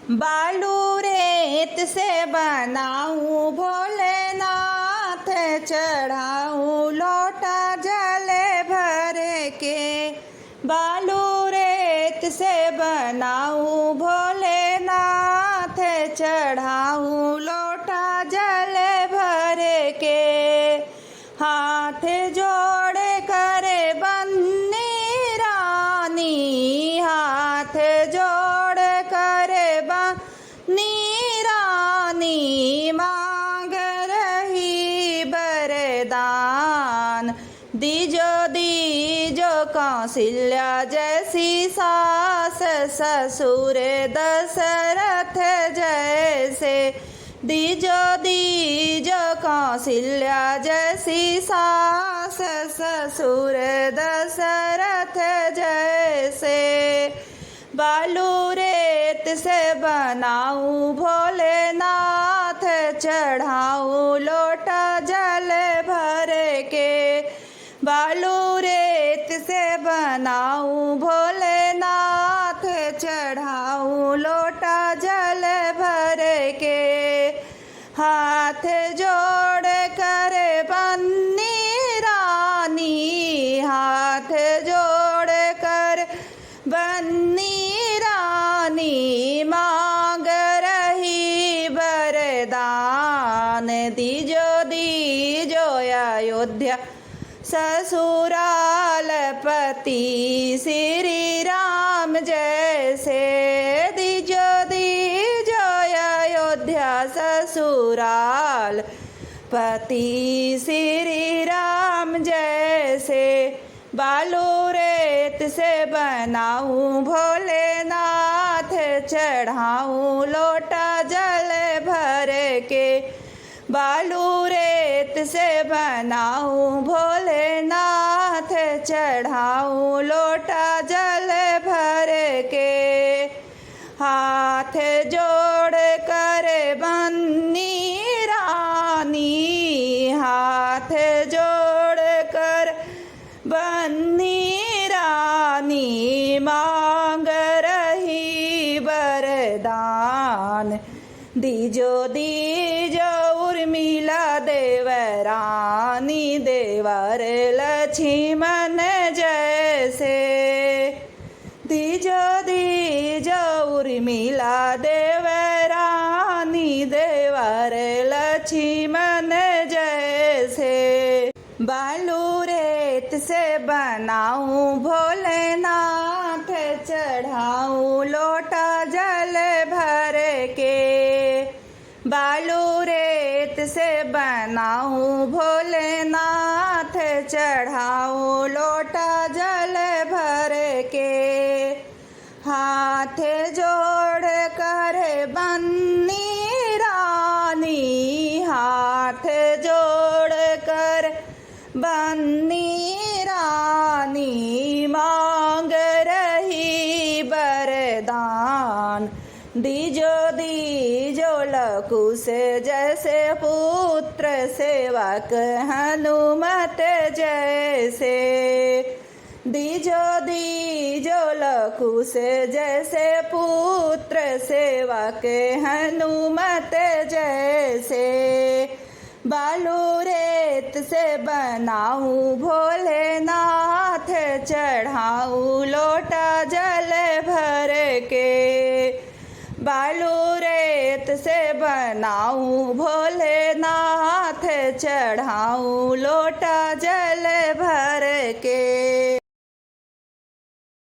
बालू रेत से बनाऊं भोलेनाथ, चढ़ाऊं लोटा जल भर के। बालू रेत से बनाऊं भोलेनाथ, चढ़ाऊं लोटा जल भर के। हाथ जोड़ कर बन्नी रानी, हाथ जोड़ कर बन्नी रानी, मांग रही वरदान। दीजो दीजो कौशल्या जैसी सास, ससुर दशरथ जैसे। दीजो दीजो कौशल्या जैसी सास, ससुर दशरथ जैसे। बालू रेत से बनाऊं भोलेनाथ, चढ़ाऊं लोटा जल भर के। बालू रेत से बनाऊं भोलेनाथ, चढ़ाऊं लोटा जल भर के। हाथ जोड़ कर बन्नी रानी, हाथ जोड़ कर बन्नी रानी, मांग रही वरदान। दीजो दीजो अयोध्या ससुराल पति श्री राम जैसे। दीजो दीजो अयोध्या ससुराल पति श्री राम जैसे। बालू रेत से बनाऊं भोलेनाथ, चढ़ाऊं लोटा जल भर के। बालू रेत से बनाऊं भोलेनाथ, चढ़ाऊं लोटा जल भर के। हाथ जोड़ कर बन्नी रानी, हाथ जोड़ कर बन्नी रानी, मांग रही वरदान। दीजो दीजो उर्मिला देवरानी, देवर लक्ष्मण जैसे। दीजो दीजो उर्मिला देवरानी, देवर लक्ष्मण जैसे। बालू रेत से बनाऊं भोलेनाथ, चढ़ाऊं लोटा जल भर के। बालू रेत से बनाऊं भोलेनाथ, चढ़ाऊं लोटा जल भर के। हाथ जोड़ कर बन्नी रानी, हाथ जोड़ कर बन्नी रानी, मांग रही वरदान। दीजो दीजो लकुश जैसे पुत्र, सेवक हनुमत जैसे। दीजो दीजो लकुश जैसे पुत्र, सेवक हनुमत जैसे। बालू रेत से बनाऊं भोलेनाथ, चढ़ाऊं लोटा जल भर के। बालू रेत से बनाऊं भोलेनाथ, चढ़ाऊं लोटा जल भर के।